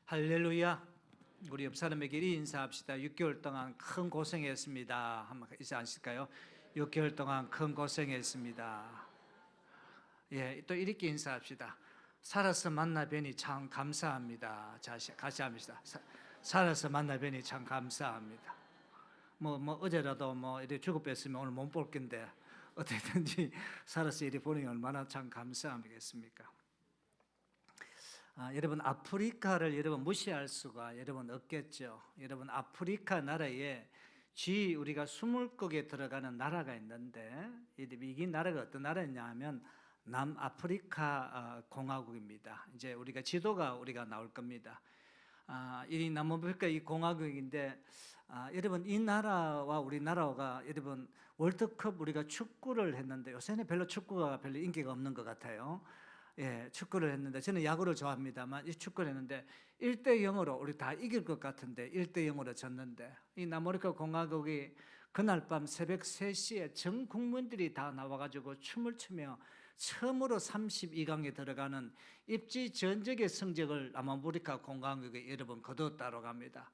할렐루야. 우리 옆 사람에게 인사합시다. 6개월 동안 큰 고생했습니다. 한번 인사하실까요? 6개월 동안 큰 고생했습니다. 예, 또 이렇게 인사합시다. 살아서 만나 뵈니 참 감사합니다. 자, 같이 합시다. 살아서 만나 뵈니 참 감사합니다. 어제라도 이렇게 죽어 뺐으면 오늘 못 볼 건데 어떻게든지 살아서 이렇게 보니 얼마나 참 감사하겠습니까? 여러분, 아프리카를 여러분 무시할 수가 여러분 없겠죠. 여러분, 아프리카 나라에 우리가 20국에 들어가는 나라가 있는데 이 나라가 어떤 나라냐 하면 남아프리카 공화국입니다. 이제 우리가 지도가 나올 겁니다. 이 남아프리카 이 공화국인데 여러분, 이 나라와 우리나라가 여러분 월드컵 우리가 축구를 했는데 요새는 별로 축구가 별로 인기가 없는 것 같아요. 예, 축구를 했는데 저는 야구를 좋아합니다만 이 축구를 했는데 1대0으로 우리 다 이길 것 같은데 1대0으로 졌는데 이 남아프리카 공화국이 그날 밤 새벽 3시에 전 국민들이 다 나와가지고 춤을 추며 처음으로 32강에 들어가는 입지 전적의 성적을 남아프리카 공화국에 여러분 거뒀다고 합니다.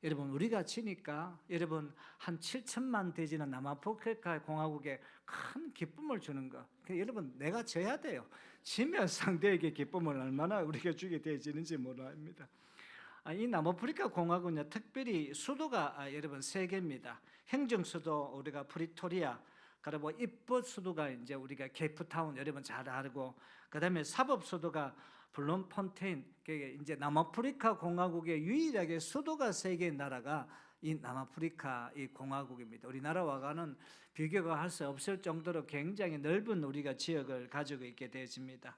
여러분, 우리가 지니까 여러분 한 7천만 되지는 남아프리카 공화국에 큰 기쁨을 주는 거. 여러분, 내가 져야 돼요. 지면 상대에게 기쁨을 얼마나 우리가 주게 되지는지 모릅니다. 이 남아프리카 공화국은 특별히 수도가 여러분 3개입니다. 행정 수도 우리가 프리토리아, 그리고 입법 수도가 이제 우리가 케이프타운 여러분 잘 알고, 그다음에 사법 수도가 블룸폰테인. 이제 남아프리카 공화국의 유일하게 수도가 3개의 나라가 이 남아프리카 이 공화국입니다. 우리나라와는 비교가 할 수 없을 정도로 굉장히 넓은 우리가 지역을 가지고 있게 되어집니다.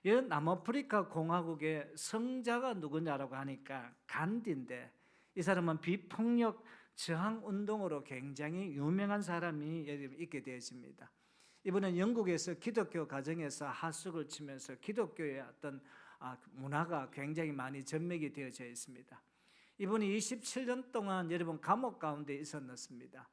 이 남아프리카 공화국의 성자가 누구냐라고 하니까 간디인데, 이 사람은 비폭력 저항 운동으로 굉장히 유명한 사람이 있게 되어집니다. 이분은 영국에서 기독교 가정에서 하숙을 치면서 기독교의 어떤 문화가 굉장히 많이 전맥이 되어져 있습니다. 이분이 27년 동안 여러분 감옥 가운데 있었습니다.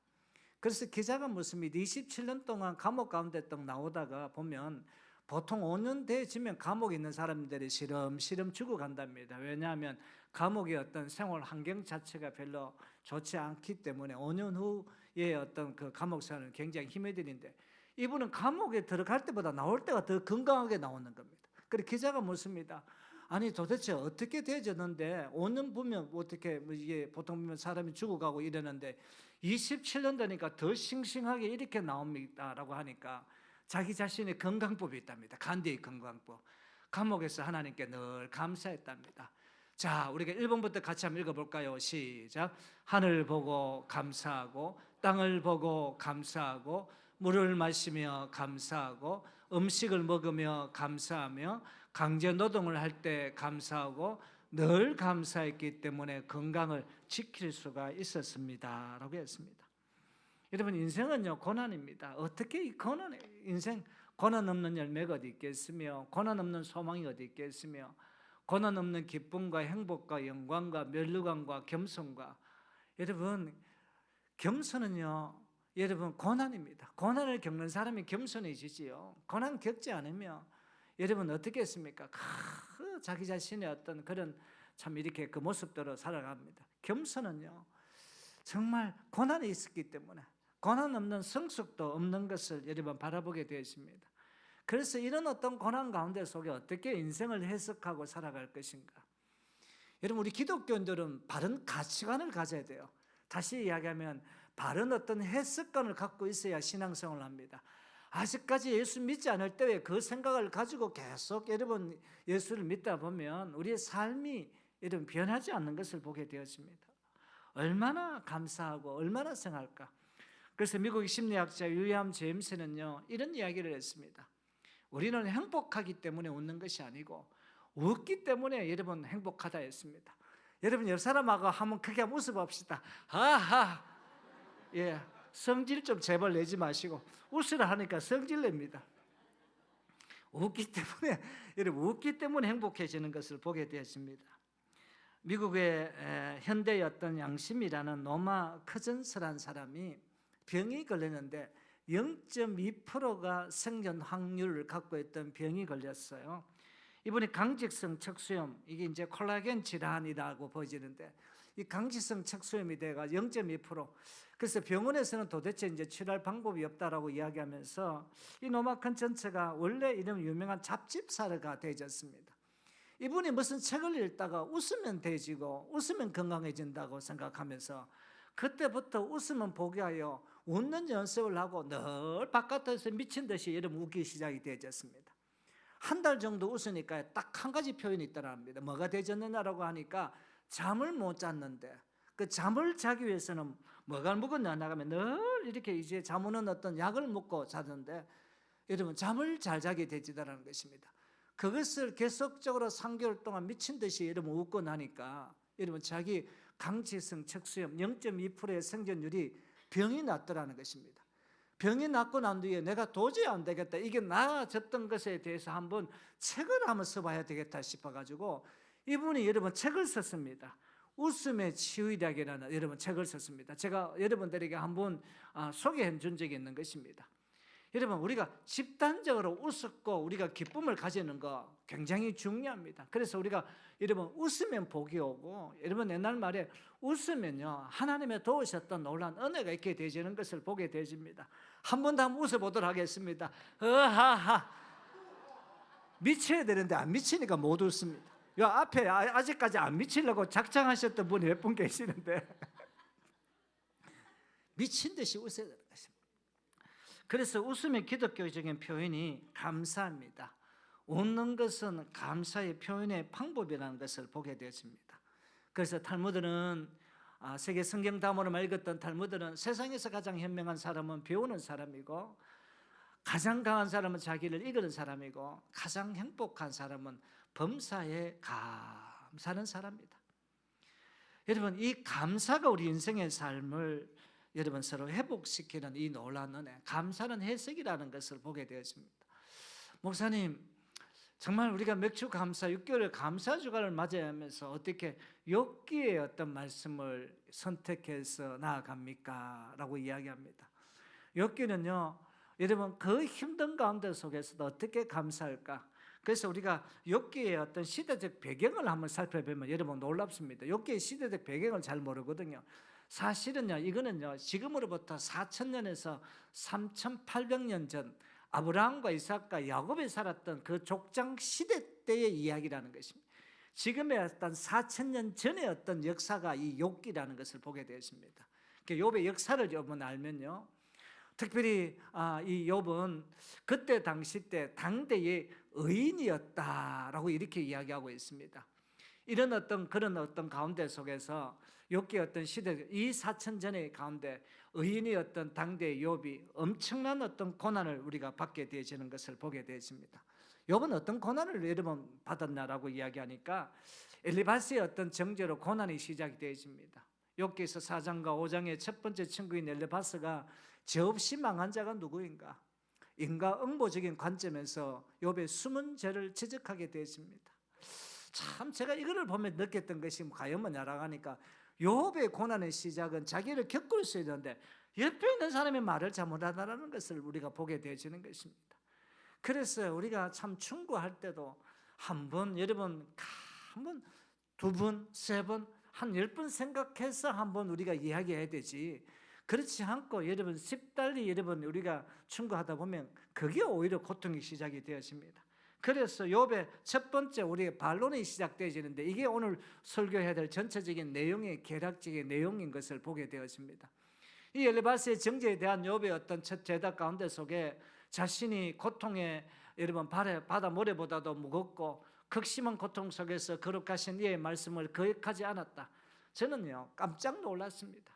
그래서 기자가 묻습니다. 27년 동안 감옥 가운데 딱 나오다가 보면 보통 5년 되어지면 감옥에 있는 사람들이 시름시름 죽어간답니다. 왜냐하면 감옥의 어떤 생활 환경 자체가 별로 좋지 않기 때문에 5년 후에 어떤 그 감옥 생활은 굉장히 힘이 드는데, 이분은 감옥에 들어갈 때보다 나올 때가 더 건강하게 나오는 겁니다. 그래서 기자가 묻습니다. 아니, 도대체 어떻게 되어졌는데 5년 보면 어떻게 이게 보통 보면 사람이 죽어가고 이러는데 27년 되니까 더 싱싱하게 이렇게 나옵니다라고 하니까 자기 자신의 건강법이 있답니다. 간디의 건강법. 감옥에서 하나님께 늘 감사했답니다. 자, 우리가 1번부터 같이 한번 읽어볼까요? 시작. 하늘 보고 감사하고 땅을 보고 감사하고 물을 마시며 감사하고 음식을 먹으며 감사하며 강제 노동을 할 때 감사하고 늘 감사했기 때문에 건강을 지킬 수가 있었습니다 라고 했습니다. 여러분, 인생은요 고난입니다. 어떻게 이 인생 고난 없는 열매가 어디 있겠으며 고난 없는 소망이 어디 있겠으며 고난 없는 기쁨과 행복과 영광과 멸류관과 겸손과, 여러분 겸손은요 여러분 고난입니다. 고난을 겪는 사람이 겸손해지지요. 고난 겪지 않으면 여러분 어떻게 했습니까? 자기 자신의 어떤 그런 참 이렇게 그 모습대로 살아갑니다. 겸손은요 정말 고난이 있었기 때문에 고난 없는 성숙도 없는 것을 여러분 바라보게 되었습니다. 그래서 이런 어떤 고난 가운데 속에 어떻게 인생을 해석하고 살아갈 것인가. 여러분, 우리 기독교인들은 바른 가치관을 가져야 돼요. 다시 이야기하면 바른 어떤 해석관을 갖고 있어야 신앙생활을 합니다. 아직까지 예수 믿지 않을 때에 그 생각을 가지고 계속 여러분 예수를 믿다 보면 우리의 삶이 여러분 변하지 않는 것을 보게 되었습니다. 얼마나 감사하고 얼마나 생각할까. 그래서 미국의 심리학자 윌리엄 제임스는요 이런 이야기를 했습니다. 우리는 행복하기 때문에 웃는 것이 아니고 웃기 때문에 여러분 행복하다 했습니다. 여러분, 옆 사람하고 한번 크게 웃어봅시다. 하하. 예, 성질 좀 제발 내지 마시고 웃으라 하니까 성질 냅니다. 웃기 때문에 여러분 웃기 때문에 행복해지는 것을 보게 되었습니다. 미국의 현대의 어떤 양심이라는 노마 커즌스라는 사람이 병이 걸렸는데 0.2%가 생존 확률을 갖고 있던 병이 걸렸어요. 이분이 강직성 척수염, 이게 이제 콜라겐 질환이라고 보여지는데 이 강직성 척수염이 돼가 0.2%. 그래서 병원에서는 도대체 이제 치료할 방법이 없다라고 이야기하면서 이 노마큰 전체가 원래 이름 유명한 잡집사가 되졌습니다. 이분이 무슨 책을 읽다가 웃으면 돼지고 웃으면 건강해진다고 생각하면서 그때부터 웃으면 보게 하여 웃는 연습을 하고 늘 바깥에서 미친 듯이 여러분 웃기 시작이 되어졌습니다. 한 달 정도 웃으니까 딱 한 가지 표현이 있더랍니다. 뭐가 되어졌느냐라고 하니까 잠을 못 잤는데 그 잠을 자기 위해서는 뭐가 먹었냐 나가면 늘 이렇게 이제 잠 오는 어떤 약을 먹고 자던데 여러분 잠을 잘 자게 되지다라는 것입니다. 그것을 계속적으로 3개월 동안 미친 듯이 여러분 웃고 나니까 여러분 자기 강직성 척수염 0.2%의 생존율이 병이 낫더라는 것입니다. 병이 낫고 난 뒤에 내가 도저히 안 되겠다, 이게 나아졌던 것에 대해서 한번 책을 한번 써봐야 되겠다 싶어가지고 이분이 여러분 책을 썼습니다. 웃음의 치유의학이라는 여러분 책을 썼습니다. 제가 여러분들에게 한번 소개해 준 적이 있는 것입니다. 여러분 우리가 집단적으로 웃었고 우리가 기쁨을 가지는 거 굉장히 중요합니다. 그래서 우리가 여러분 웃으면 복이 오고 여러분 옛날 말에 웃으면요 하나님의 도우셨던 놀라운 은혜가 있게 되지는 것을 보게 되집니다. 한 번 더 한번 웃어보도록 하겠습니다. 하하. 미쳐야 되는데 안 미치니까 못 웃습니다. 요 앞에 아직까지 안 미치려고 작정하셨던 분이 몇 분 계시는데 미친 듯이 웃어야 되는 것입니다. 그래서 웃음의 기독교적인 표현이 감사입니다. 웃는 것은 감사의 표현의 방법이라는 것을 보게 되었습니다. 그래서 탈무드는 세계 성경 다음으로 읽었던 탈무드는 세상에서 가장 현명한 사람은 배우는 사람이고 가장 강한 사람은 자기를 이기는 사람이고 가장 행복한 사람은 범사에 감사하는 사람입니다. 여러분 이 감사가 우리 인생의 삶을 여러분 서로 회복시키는 이 놀라운 은혜, 감사는 해석이라는 것을 보게 되었습니다. 목사님 정말 우리가 몇 주 감사 6개월 감사 주간을 맞아야 하면서 어떻게 욥기의 어떤 말씀을 선택해서 나아갑니까? 라고 이야기합니다. 욥기는요 여러분 그 힘든 가운데 속에서도 어떻게 감사할까? 그래서 우리가 욥기의 어떤 시대적 배경을 한번 살펴보면 여러분 놀랍습니다. 욥기의 시대적 배경을 잘 모르거든요. 사실은요 이거는요 지금으로부터 4,000년에서 3,800년 전 아브라함과 이삭과 야곱이 살았던 그 족장 시대 때의 이야기라는 것입니다. 지금의 어떤 4,000년 전의 어떤 역사가 이 욥기라는 것을 보게 되었습니다. 욥의 역사를 여러분 알면요 특별히 이 욥은 그때 당시 때 당대의 의인이었다라고 이렇게 이야기하고 있습니다. 이런 어떤 그런 어떤 가운데 속에서 욥기의 어떤 시대 이 4천 전의 가운데 의인이었던 당대의 욥이 엄청난 어떤 고난을 우리가 받게 되어지는 것을 보게 되었습니다. 욥은 어떤 고난을 여러분 받았나라고 이야기하니까 엘리바스의 어떤 정죄로 고난이 시작이 되어집니다. 욥기에서 4장과 5장의 첫 번째 친구인 엘리바스가 죄 없이 망한 자가 누구인가? 인과응보적인 관점에서 욥의 숨은 죄를 지적하게 되었습니다. 참 제가 이거를 보면 느꼈던 것이 과연 뭐냐라고 하니까 욥의 고난의 시작은 자기를 겪을 수 있는데 옆에 있는 사람의 말을 잘못하다라는 것을 우리가 보게 되어지는 것입니다. 그래서 우리가 참 충고할 때도 한 번, 여러분 한 번, 두 번, 세 번, 한 10번 생각해서 한번 우리가 이야기해야 되지 그렇지 않고 여러분 쉽달리 여러분 우리가 충고하다 보면 그게 오히려 고통이 시작이 되었습니다. 그래서 욥의 첫 번째 우리의 반론이 시작되어지는데 이게 오늘 설교해야 될 전체적인 내용의 개략적인 내용인 것을 보게 되었습니다. 이 엘리바스의 정죄에 대한 욥의 어떤 첫 대답 가운데 속에 자신이 고통에 여러분 바다 모래보다도 무겁고 극심한 고통 속에서 거룩하신 이의 말씀을 거역하지 않았다. 저는요 깜짝 놀랐습니다.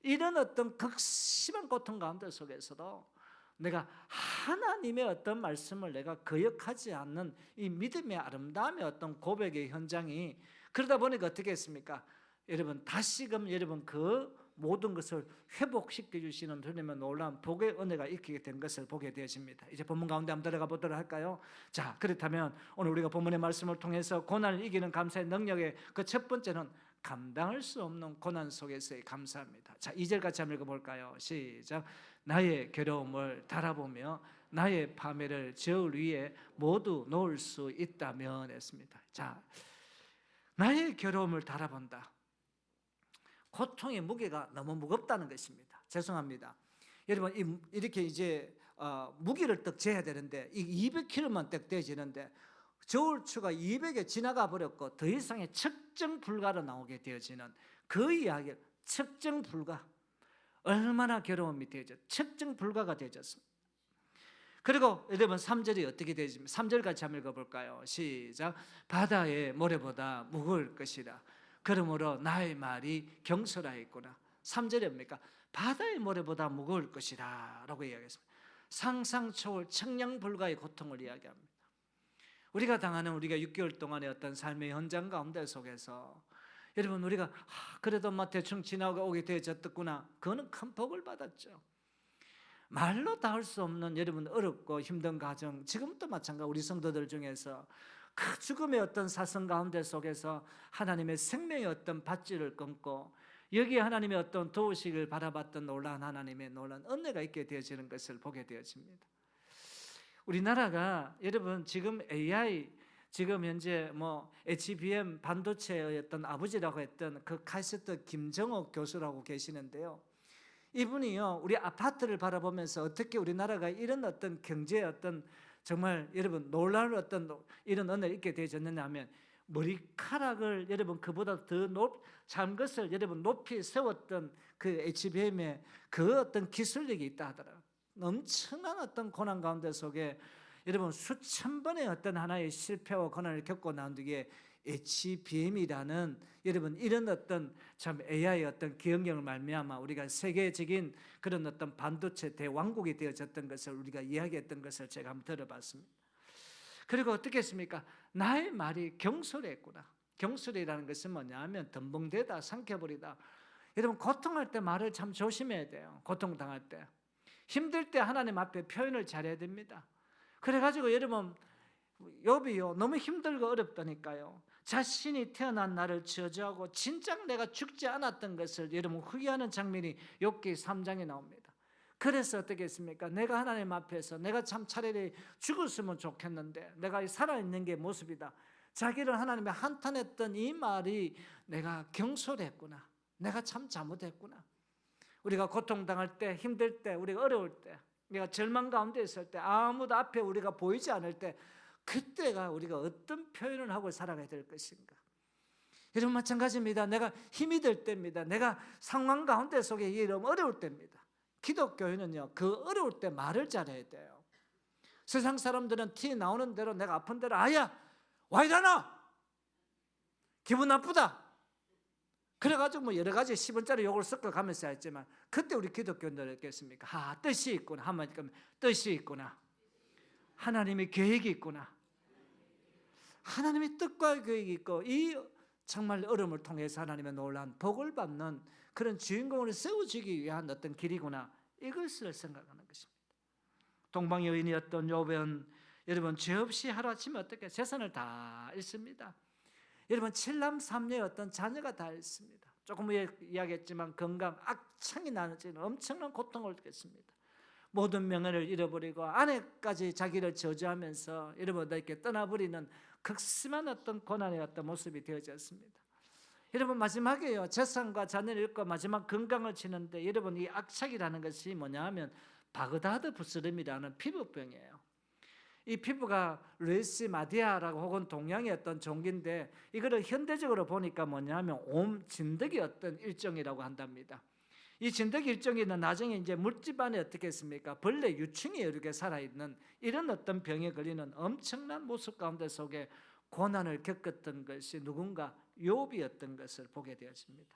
이런 어떤 극심한 고통 가운데 속에서도 내가 하나님의 어떤 말씀을 내가 거역하지 않는 이 믿음의 아름다움의 어떤 고백의 현장이 그러다 보니까 어떻게 했습니까? 여러분 다시금 여러분 그 모든 것을 회복시켜 주시는 하나님의 놀라운 복의 은혜가 있게 된 것을 보게 되었습니다. 이제 본문 가운데 한번 들어가 보도록 할까요? 자, 그렇다면 오늘 우리가 본문의 말씀을 통해서 고난을 이기는 감사의 능력의 그 첫 번째는 감당할 수 없는 고난 속에서의 감사입니다. 자, 2절 같이 한번 읽어볼까요? 시작. 나의 괴로움을 달아보며 나의 파멸을 저울 위에 모두 놓을 수 있다면 했습니다. 자, 나의 괴로움을 달아본다. 고통의 무게가 너무 무겁다는 것입니다. 죄송합니다. 여러분, 이렇게 이제 무기를 딱 재야 되는데 이 200kg만 딱 되어지는데 저울추가 200에 지나가 버렸고 더 이상의 측정 불가로 나오게 되어지는 그 이야기, 측정 불가. 얼마나 괴로움이 되어져, 측정 불가가 되어졌습니다. 그리고 여러분 3절이 어떻게 되어집니까? 3절 같이 한번 읽어볼까요? 시작. 바다의 모래보다 무거울 것이라. 그러므로 나의 말이 경솔하였구나. 3절이 뭡니까? 바다의 모래보다 무거울 것이라 라고 이야기했습니다. 상상 초월 청량불가의 고통을 이야기합니다. 우리가 당하는 우리가 6개월 동안의 어떤 삶의 현장 가운데 속에서 여러분 우리가 그래도 막 대충 지나오게 되어졌구나, 그거는 큰 복을 받았죠. 말로 다 할 수 없는 여러분 어렵고 힘든 가정, 지금도 마찬가지 우리 성도들 중에서 그 죽음의 어떤 사선 가운데 속에서 하나님의 생명의 어떤 밧줄을 끊고 여기에 하나님의 어떤 도우시기를 바라봤던 놀라운 하나님의 놀라운 은혜가 있게 되어지는 것을 보게 되어집니다. 우리나라가 여러분 지금 AI, 지금 현재 HBM 반도체의 어떤 아버지라고 했던 그 카이스트 김정옥 교수라고 계시는데요. 이분이요, 우리 아파트를 바라보면서 어떻게 우리나라가 이런 어떤 경제의 어떤 정말 여러분 놀라운 어떤 이런 은혜를 있게 되어졌느냐 하면, 머리카락을 여러분 그보다 더 작은 것을 여러분 높이 세웠던 그 HBM의 그 어떤 기술력이 있다 하더라고요. 엄청난 어떤 고난 가운데 속에 여러분 수천 번의 어떤 하나의 실패와 고난을 겪고 난 뒤에 HBM이라는 여러분 이런 어떤 참 AI의 어떤 기억력을 말미암아 우리가 세계적인 그런 어떤 반도체 대왕국이 되어졌던 것을 우리가 이야기했던 것을 제가 한번 들어봤습니다. 그리고 어떻게 했습니까? 나의 말이 경솔했구나. 경솔이라는 것은 뭐냐 하면 덤벙대다, 삼켜버리다. 여러분 고통할 때 말을 참 조심해야 돼요. 고통당할 때, 힘들 때 하나님 앞에 표현을 잘해야 됩니다. 그래가지고 여러분 욥이요 너무 힘들고 어렵다니까요, 자신이 태어난 날을 저주하고 진작 내가 죽지 않았던 것을 여러분 후회하는 장면이 욥기 3장에 나옵니다. 그래서 어떻게 했습니까? 내가 하나님 앞에서 내가 참 차라리 죽었으면 좋겠는데 내가 살아있는 게 모습이다. 자기를 하나님의 한탄했던 이 말이 내가 경솔했구나, 내가 참 잘못했구나. 우리가 고통당할 때, 힘들 때, 우리가 어려울 때, 우리가 절망 가운데 있을 때, 아무도 앞에 우리가 보이지 않을 때, 그때가 우리가 어떤 표현을 하고 살아가야 될 것인가. 여러분 마찬가지입니다. 내가 힘이 될 때입니다. 내가 상황 가운데 속에 이러면 어려울 때입니다. 기독교인은요 그 어려울 때 말을 잘해야 돼요. 세상 사람들은 티 나오는 대로 내가 아픈 대로 아야 와 이러나 기분 나쁘다 그래가지고 여러 가지 10원짜리 욕을 섞어가면서 했지만, 그때 우리 기독교인들 어떻겠습니까? 뜻이 있구나. 한마디로 뜻이 있구나. 하나님의 계획이 있구나. 하나님의 뜻과 계획이 있고 이 정말 어려움을 통해서 하나님의 놀라운 복을 받는 그런 주인공을 세워주기 위한 어떤 길이구나, 이것을 생각하는 것입니다. 동방 여인이었던 욥은 여러분 죄 없이 하루아침에 어떻게 재산을 다 잃습니다. 여러분 7남 3녀의 어떤 자녀가 다 있습니다. 조금 이야기했지만 건강 악창이 나는 엄청난 고통을 겪습니다. 모든 명예를 잃어버리고 아내까지 자기를 저주하면서 여러분 이렇게 떠나버리는 극심한 어떤 고난의 어떤 모습이 되어졌습니다. 여러분 마지막에요 재산과 자녀를 잃고 마지막 건강을 치는데, 여러분 이 악착이라는 것이 뭐냐 하면 바그다드 부스럼이라는 피부병이에요. 이 피부가 레시마디아라고 혹은 동양의 어떤 종기인데, 이거를 현대적으로 보니까 뭐냐면 옴 진드기 어떤 일종이라고 한답니다. 이 진드기 일종이는 나중에 이제 물집 안에 어떻게 했습니까? 벌레 유충이 이렇게 살아있는 이런 어떤 병에 걸리는 엄청난 모습 가운데 속에 고난을 겪었던 것이 누군가 욥이었던 것을 보게 되었습니다.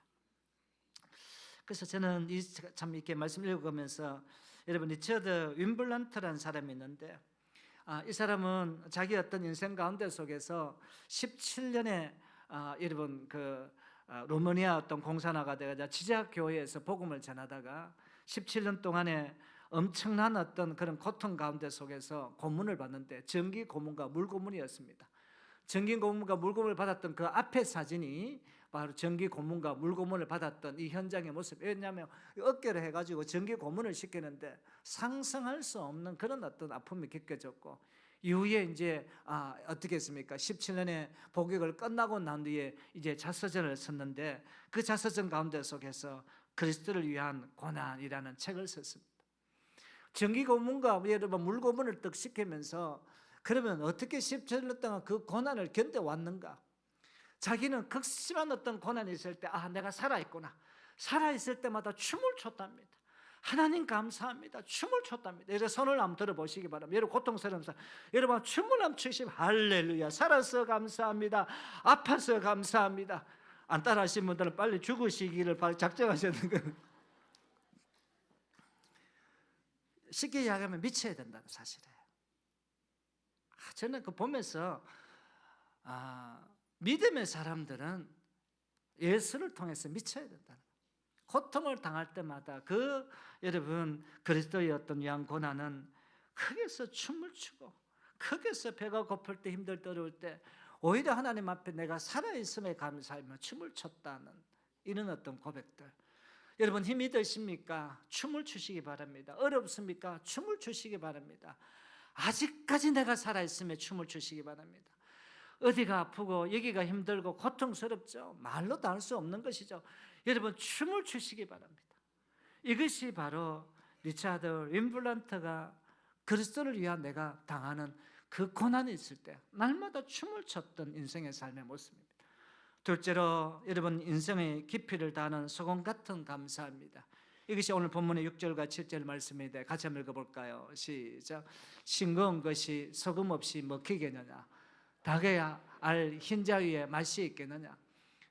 그래서 저는 참 이렇게 말씀 읽으면서 여러분 리처드 윈블런트라는 사람이 있는데, 이 사람은 자기 어떤 인생 가운데 속에서 17년에 여러분 루머니아 어떤 공산화가 돼가 지작 교회에서 복음을 전하다가 17년 동안에 엄청난 어떤 그런 고통 가운데 속에서 고문을 받는데, 전기 고문과 물 고문이었습니다. 전기 고문과 물 고문을 받았던 그 앞에 사진이 바로 전기 고문과 물 고문을 받았던 이 현장의 모습. 왜냐하면 어깨를 해가지고 전기 고문을 시키는데 상상할 수 없는 그런 어떤 아픔이 겪어졌고, 이후에 이제 어떻게 했습니까? 17년의 복역을 끝나고 난 뒤에 이제 자서전을 썼는데, 그 자서전 가운데 속에서 그리스도를 위한 고난이라는 책을 썼습니다. 전기 고문과 여러분 물 고문을 떡 시키면서, 그러면 어떻게 17년 동안 그 고난을 견뎌왔는가? 자기는 극심한 어떤 고난이 있을 때 내가 살아있구나, 살아있을 때마다 춤을 췄답니다. 하나님 감사합니다, 춤을 췄답니다. 여러분 손을 한번 들어보시기 바랍니다. 여러분 고통스러운 사람, 여러분 춤을 한번 추시면 할렐루야, 살아서 감사합니다, 아파서 감사합니다. 안 따라 하신 분들은 빨리 죽으시기를 작정하셨는 거예요. 쉽게 이야기하면 미쳐야 된다는 사실이에요. 저는 그 보면서 믿음의 사람들은 예수를 통해서 미쳐야 된다는, 고통을 당할 때마다 여러분 그리스도의 어떤 위한 고난은 거기서 춤을 추고, 거기서 배가 고플 때, 힘들 때, 어려울 때 오히려 하나님 앞에 내가 살아있음에 감사하며 춤을 췄다는 이런 어떤 고백들. 여러분 힘이 드십니까? 춤을 추시기 바랍니다. 어렵습니까? 춤을 추시기 바랍니다. 아직까지 내가 살아있음에 춤을 추시기 바랍니다. 어디가 아프고 여기가 힘들고 고통스럽죠. 말로 다 할 수 없는 것이죠. 여러분 춤을 추시기 바랍니다. 이것이 바로 리차드 윈블런트가 그리스도를 위한 내가 당하는 그 고난이 있을 때 날마다 춤을 췄던 인생의 삶의 모습입니다. 둘째로 여러분 인생의 깊이를 다하는 소금 같은 감사합니다. 이것이 오늘 본문의 6절과 7절 말씀인데 같이 한번 읽어볼까요? 시작. 싱거운 것이 소금 없이 먹히겠느냐? 닭에야 알 흰자 위에 맛이 있겠느냐?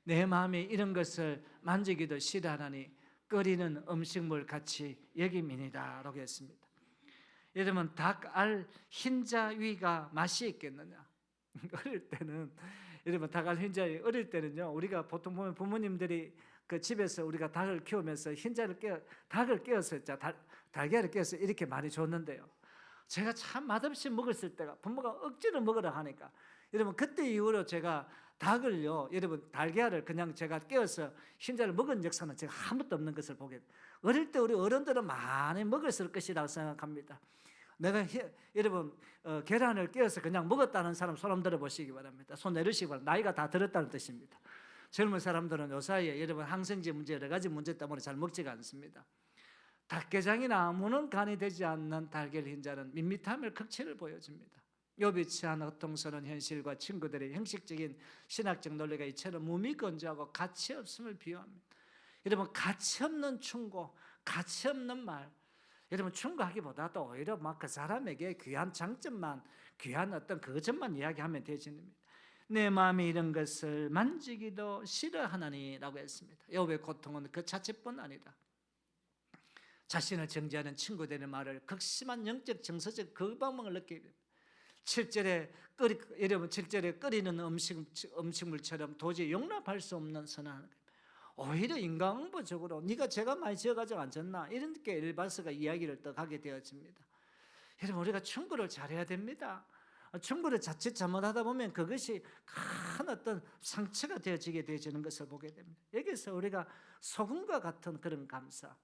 내 마음이 이런 것을 만지기도 싫어하나니 끓이는 음식물 같이 여김이니라 라고 했습니다. 여러분 닭 알 흰자 위가 맛이 있겠느냐? 어릴 때는 여러분 닭 알 흰자 위, 어릴 때는요 우리가 보통 보면 부모님들이 그 집에서 우리가 닭을 키우면서 닭을 깨어서 달걀을 깨어서 이렇게 많이 줬는데요, 제가 참 맛없이 먹었을 때가 부모가 억지로 먹으라 하니까, 여러분 그때 이후로 제가 닭을요, 여러분 달걀을 그냥 제가 깨어서 흰자를 먹은 역사는 제가 한 번도 없는 것을 보게 돼요. 어릴 때 우리 어른들은 많이 먹었을 것이라고 생각합니다. 내가 여러분 계란을 깨어서 그냥 먹었다는 사람 손 한번 들어보시기 바랍니다. 손 내리시기 바랍니다. 나이가 다 들었다는 뜻입니다. 젊은 사람들은 요사이에 여러분 항생제 문제, 여러 가지 문제 때문에 잘 먹지가 않습니다. 닭게장이나 아무는 간이 되지 않는 달걀 흰자는 밋밋함을 극치를 보여줍니다. 욥이 취한 고통스러운 현실과 친구들의 형식적인 신학적 논리가 이처럼 무미건조하고 가치 없음을 비유합니다. 여러분 가치 없는 충고, 가치 없는 말, 여러분 충고하기보다도 오히려 막 그 사람에게 귀한 장점만, 귀한 어떤 그것만 이야기하면 되지입니다. 내 마음이 이런 것을 만지기도 싫어하나니라고 했습니다. 욥의 고통은 그 자체뿐 아니다. 자신을 정죄하는 친구들의 말을 극심한 영적 정서적 거부감을 느끼게 됩니다. 7절에 여러분 7절에 끓이는 음식물처럼 도저히 용납할 수 없는 선언을 합니다. 오히려 인간응보적으로 네가 죄가 많이 지어가지고 안 졌나, 이렇게 엘바스가 이야기를 또 하게 되어집니다. 여러분 우리가 충고를 잘해야 됩니다. 충고를 자칫 잘못하다 보면 그것이 큰 어떤 상처가 되어지게 되어지는 것을 보게 됩니다. 여기서 우리가 소금과 같은 그런 감사.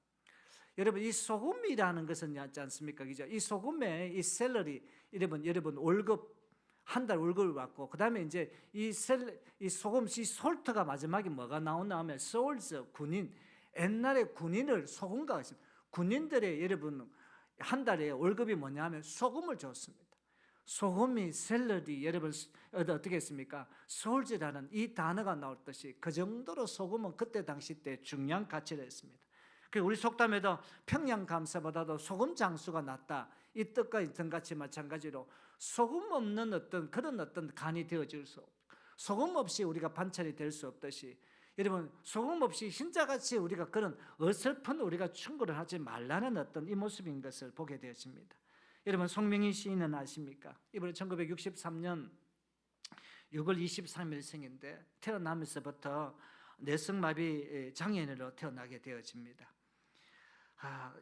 여러분 이 소금이라는 것은 있지 않습니까? 그죠? 이 소금에 이 샐러리, 여러분 월급 한 달 월급을 받고, 그 다음에 이제 이 소금, 이 솔트가 마지막에 뭐가 나오나 하면 소울즈, 군인, 옛날에 군인을 소금과 했습니다. 군인들의 여러분 한 달에 월급이 뭐냐 하면 소금을 줬습니다. 소금이 샐러리, 여러분 어떻게 했습니까? 소울즈라는 이 단어가 나올 듯이 그 정도로 소금은 그때 당시 때 중요한 가치를 했습니다. 우리 속담에도 평양 감사보다도 소금 장수가 낫다, 이 뜻과 같이 마찬가지로 소금 없는 어떤 그런 어떤 간이 되어질 수 없고, 소금 없이 우리가 반찬이 될 수 없듯이, 여러분 소금 없이 흰자같이 우리가 그런 어설픈 우리가 충고를 하지 말라는 어떤 이 모습인 것을 보게 되었습니다. 여러분 송명희 시인은 아십니까? 이번에 1963년 6월 23일 생인데 태어나면서부터 뇌성마비 장애인으로 태어나게 되어집니다.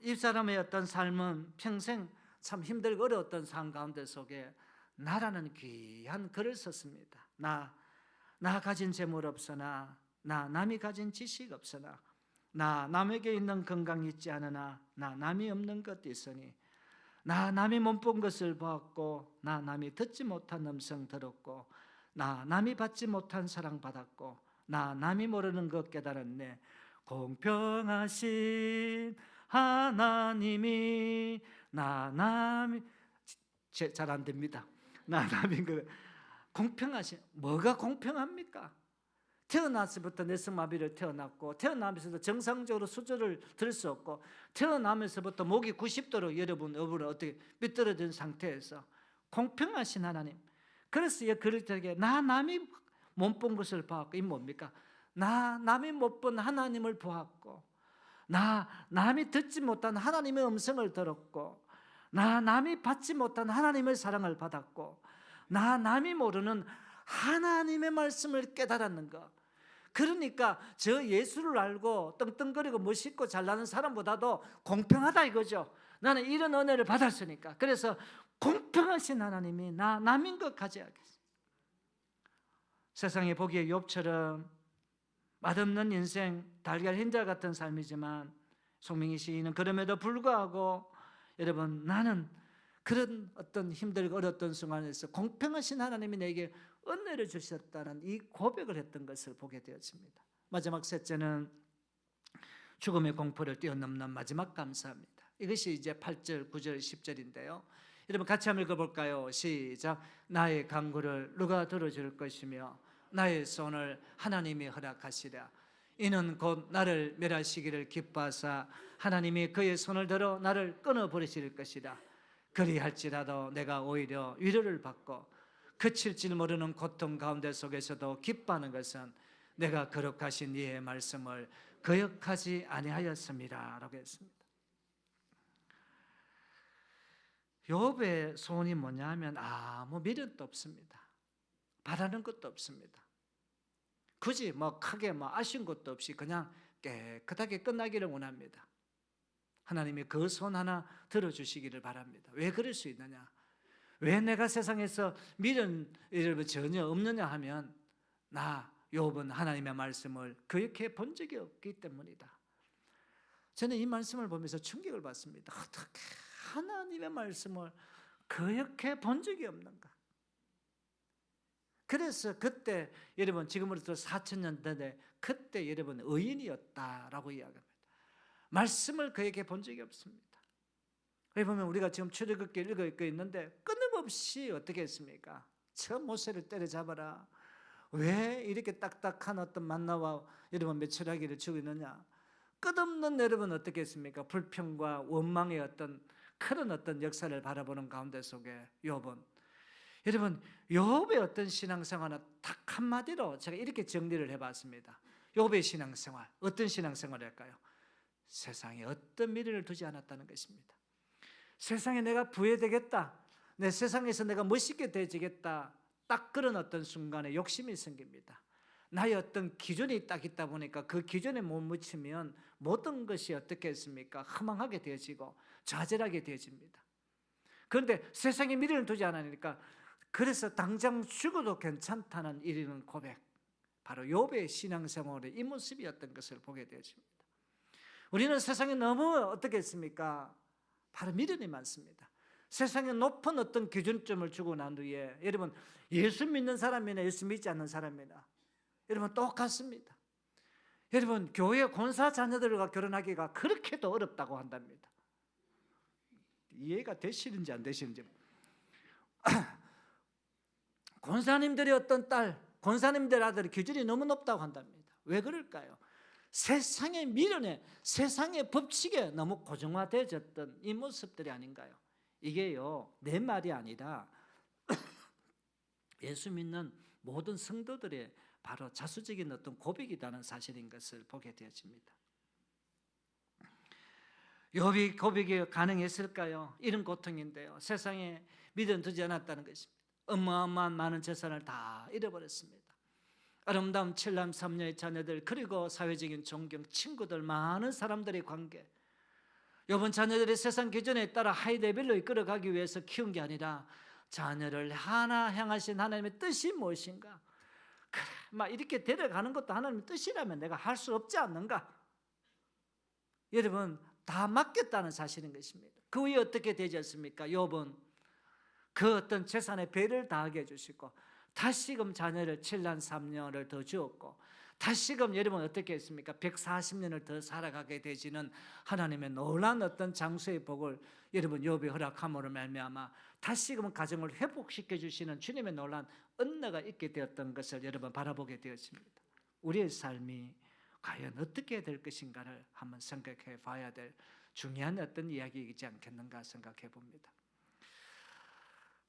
이 사람의 어떤 삶은 평생 참 힘들고 어려웠던 삶 가운데 속에 나라는 귀한 글을 썼습니다. 나 가진 재물 없으나 나 남이 가진 지식 없으나 나 남에게 있는 건강 있지 않으나 나 남이 없는 것 있으니 나 남이 못 본 것을 보았고 나 남이 듣지 못한 음성 들었고 나 남이 받지 못한 사랑 받았고 나 남이 모르는 것 깨달았네. 공평하신 하나님이 나 남이 잘 안 됩니다. 나 남인 거 공평하신 뭐가 공평합니까? 태어나서부터 뇌성마비를 태어났고 태어나면서도 정상적으로 수저를 들 수 없고 태어나면서부터 목이 90도로 여러분 어떻게 삐뚤어진 상태에서 공평하신 하나님. 그래서 그럴 때 나 남이 못 본 것을 보았고 이 뭡니까? 나 남이 못 본 하나님을 보았고 나 남이 듣지 못한 하나님의 음성을 들었고 나 남이 받지 못한 하나님의 사랑을 받았고 나 남이 모르는 하나님의 말씀을 깨달았는 것. 그러니까 저 예수를 알고 떵떵거리고 멋있고 잘나는 사람보다도 공평하다 이거죠. 나는 이런 은혜를 받았으니까. 그래서 공평하신 하나님이 나 남인 것 가져야겠어. 세상에 보기에 욥처럼 맛없는 인생, 달걀 흰자 같은 삶이지만 송명희 시인은 그럼에도 불구하고 여러분 나는 그런 어떤 힘들고 어려웠던 순간에서 공평하신 하나님이 내게 은혜를 주셨다는 이 고백을 했던 것을 보게 되었습니다. 마지막 셋째는 죽음의 공포를 뛰어넘는 마지막 감사합니다. 이것이 이제 8절, 9절, 10절인데요. 여러분 같이 한번 읽어볼까요? 시작. 나의 간구를 누가 들어줄 것이며 나의 손을 하나님이 허락하시랴. 이는 곧 나를 멸하시기를 기뻐하사 하나님이 그의 손을 들어 나를 끊어버리실 것이라. 그리할지라도 내가 오히려 위로를 받고 그칠 줄 모르는 고통 가운데 속에서도 기뻐하는 것은 내가 거룩하신 이의 말씀을 거역하지 아니하였습니다 라고 했습니다. 욥의 소원이 뭐냐면 아무 미련도 없습니다. 바라는 것도 없습니다. 굳이 크게 아쉬운 것도 없이 그냥 깨끗하게 끝나기를 원합니다. 하나님이 그 손 하나 들어주시기를 바랍니다. 왜 그럴 수 있느냐? 왜 내가 세상에서 미련 전혀 없느냐 하면 나 욥은 하나님의 말씀을 거역해 본 적이 없기 때문이다. 저는 이 말씀을 보면서 충격을 받습니다. 어떻게 하나님의 말씀을 거역해 본 적이 없는가? 그래서 그때 여러분 지금으로부터 4,000년 전에 그때 여러분 의인이었다라고 이야기합니다. 말씀을 거역해 본 적이 없습니다. 여기 보면 우리가 지금 출애굽기 읽고 있는데 끊임없이 어떻게 했습니까? 저 모세를 때려잡아라. 왜 이렇게 딱딱한 어떤 만나와 여러분 메추라기를 주고 있느냐? 끝없는 여러분 어떻게 했습니까? 불평과 원망의 어떤 큰 어떤 역사를 바라보는 가운데 속에 욥은 여러분 욥의 어떤 신앙생활은 딱 한마디로 제가 이렇게 정리를 해봤습니다. 욥의 신앙생활 어떤 신앙생활을 할까요? 세상에 어떤 미련을 두지 않았다는 것입니다. 세상에 내가 부해되겠다, 내 세상에서 내가 멋있게 되지겠다, 딱 그런 어떤 순간에 욕심이 생깁니다. 나의 어떤 기준이 딱 있다 보니까 그 기준에 못 미치면 모든 것이 어떻게 했습니까? 허망하게 되어지고 좌절하게 되어집니다. 그런데 세상에 미련을 두지 않으니까 그래서 당장 죽어도 괜찮다는 이르는 고백, 바로 욥의 신앙생활의 이 모습이었던 것을 보게 되어집니다. 우리는 세상에 너무 어떻게 했습니까? 바로 미련이 많습니다. 세상에 높은 어떤 기준점을 주고 난 뒤에 여러분 예수 믿는 사람이나 예수 믿지 않는 사람이나 여러분 똑같습니다. 여러분 교회 권사 자녀들과 결혼하기가 그렇게도 어렵다고 한답니다. 이해가 되시는지 안 되시는지. 권사님들의 어떤 딸, 권사님들 아들의 기준이 너무 높다고 한답니다. 왜 그럴까요? 세상의 미련에, 세상의 법칙에 너무 고정화되어졌던 이 모습들이 아닌가요? 이게요, 내 말이 아니라 예수 믿는 모든 성도들의 바로 자수적인 어떤 고백이라는 사실인 것을 보게 되어집니다. 욥이 고백이 가능했을까요? 이런 고통인데요. 세상에 미련 두지 않았다는 것입니다. 어마어마한 많은 재산을 다 잃어버렸습니다. 아름다운 7남 3녀의 자녀들, 그리고 사회적인 존경, 친구들, 많은 사람들의 관계, 욥은 자녀들의 세상 기준에 따라 하이 레벨로 이끌어가기 위해서 키운 게 아니라 자녀를 하나 향하신 하나님의 뜻이 무엇인가, 그래, 막 이렇게 데려가는 것도 하나님의 뜻이라면 내가 할 수 없지 않는가? 여러분, 다 맡겼다는 사실인 것입니다. 그 후에 어떻게 되지 않습니까? 욥은 그 어떤 재산에 배를 다하게 해주시고 다시금 자녀를 7년 3년을 더 주었고 다시금 여러분 어떻게 했습니까? 140년을 더 살아가게 되지는 하나님의 놀라운 어떤 장수의 복을 여러분 욥이 허락함으로 말미암아 다시금 가정을 회복시켜 주시는 주님의 놀라운 은혜가 있게 되었던 것을 여러분 바라보게 되었습니다. 우리의 삶이 과연 어떻게 될 것인가를 한번 생각해 봐야 될 중요한 어떤 이야기이지 않겠는가 생각해 봅니다.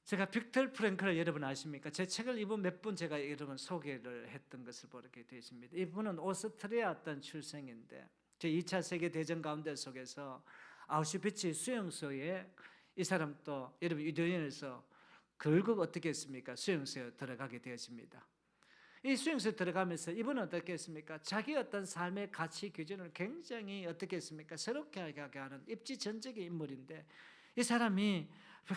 제가 빅터 프랭클을 여러분 아십니까? 제 책을 이분 몇 번 제가 여러분 소개를 했던 것을 보게 되십니다. 이분은 오스트리아 어떤 출생인데 제 2차 세계 대전 가운데 속에서 아우슈비츠 수용소에 이 사람도 여러분 유대인에서 결국 어떻게 했습니까? 수용소에 들어가게 되었습니다. 이 수용소에 들어가면서 이분은 어떻게 했습니까? 자기 어떤 삶의 가치 기준을 굉장히 어떻게 했습니까? 새롭게 하게 하는 입지전적인 인물인데 이 사람이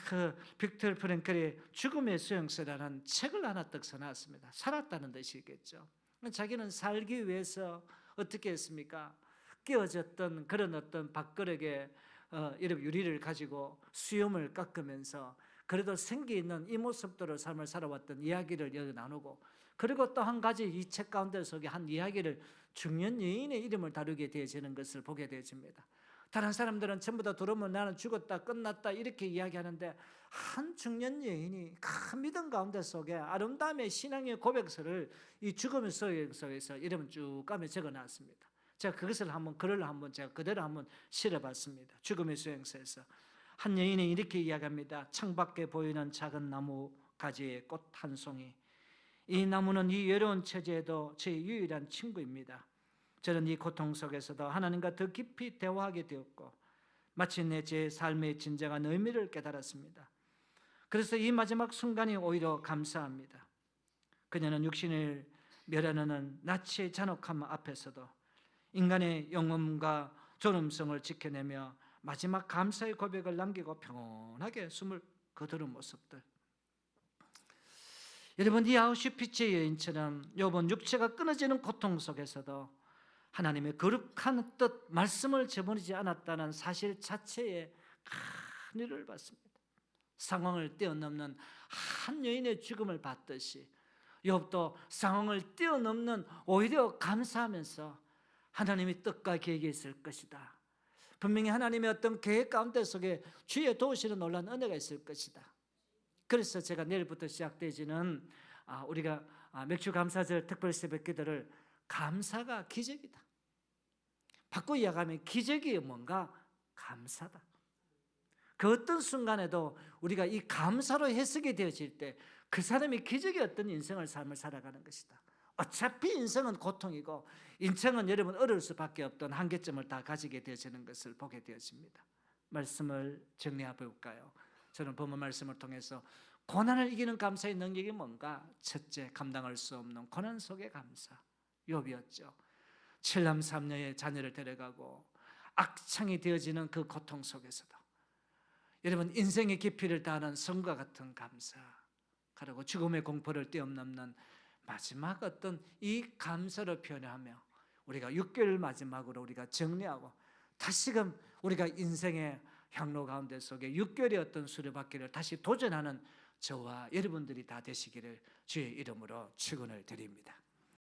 그 빅터 프랭클의 죽음의 수용소라는 책을 하나 딱 써놨습니다. 살았다는 뜻이겠죠. 자기는 살기 위해서 어떻게 했습니까? 끼워졌던 그런 어떤 밥그릇에 이런 유리를 가지고 수염을 깎으면서 그래도 생기 있는 이 모습대로 삶을 살아왔던 이야기를 여기 나누고 그리고 또 한 가지 이 책 가운데 속에 한 이야기를 중년 여인의 이름을 다루게 되어지는 것을 보게 되어집니다. 다른 사람들은 전부 다 들어오면 나는 죽었다 끝났다 이렇게 이야기하는데 한 중년 여인이 큰 믿음 가운데 속에 아름다움의 신앙의 고백서를 이 죽음의 속에서 이름을 쭉 가며 적어놨습니다. 제가 그것을 글을 한번 제가 그대로 한번 실어봤습니다. 죽음의 수용소에서 한 여인이 이렇게 이야기합니다. 창밖에 보이는 작은 나무 가지의 꽃 한 송이. 이 나무는 이 외로운 처지에도 제 유일한 친구입니다. 저는 이 고통 속에서도 하나님과 더 깊이 대화하게 되었고 마침내 제 삶의 진정한 의미를 깨달았습니다. 그래서 이 마지막 순간이 오히려 감사합니다. 그녀는 육신을 멸하는 나치의 잔혹함 앞에서도 인간의 영혼과 존엄성을 지켜내며 마지막 감사의 고백을 남기고 평온하게 숨을 거두는 모습들. 여러분 이 아우슈비츠의 여인처럼 욥은 육체가 끊어지는 고통 속에서도 하나님의 거룩한 뜻 말씀을 저버리지 않았다는 사실 자체에 큰 위로를 받습니다. 상황을 뛰어넘는 한 여인의 죽음을 받듯이 욥도 상황을 뛰어넘는 오히려 감사하면서 하나님의 뜻과 계획이 있을 것이다. 분명히 하나님의 어떤 계획 가운데 속에 주의 도우시는 놀라운 은혜가 있을 것이다. 그래서 제가 내일부터 시작되지는 우리가 맥주 감사절 특별 새벽 기도를 감사가 기적이다. 바꿔 이야기하면 기적이 뭔가 감사다. 그 어떤 순간에도 우리가 이 감사로 해석이 되어질 때 그 사람이 기적의 어떤 인생을 삶을 살아가는 것이다. 어차피 인생은 고통이고 인생은 여러분 어려울 수밖에 없던 한계점을 다 가지게 되어지는 것을 보게 되어집니다. 말씀을 정리해 볼까요? 저는 본문 말씀을 통해서 고난을 이기는 감사의 능력이 뭔가? 첫째, 감당할 수 없는 고난 속의 감사. 욥이었죠. 7남 3녀의 자녀를 데려가고 악창이 되어지는 그 고통 속에서도 여러분 인생의 깊이를 다하는 성과 같은 감사, 그리고 죽음의 공포를 뛰어넘는 마지막 어떤 이 감사를 표현하며 우리가 6개월 마지막으로 우리가 정리하고 다시금 우리가 인생의 향로 가운데 속에 6개월의 어떤 수레바퀴를 다시 도전하는 저와 여러분들이 다 되시기를 주의 이름으로 축원을 드립니다.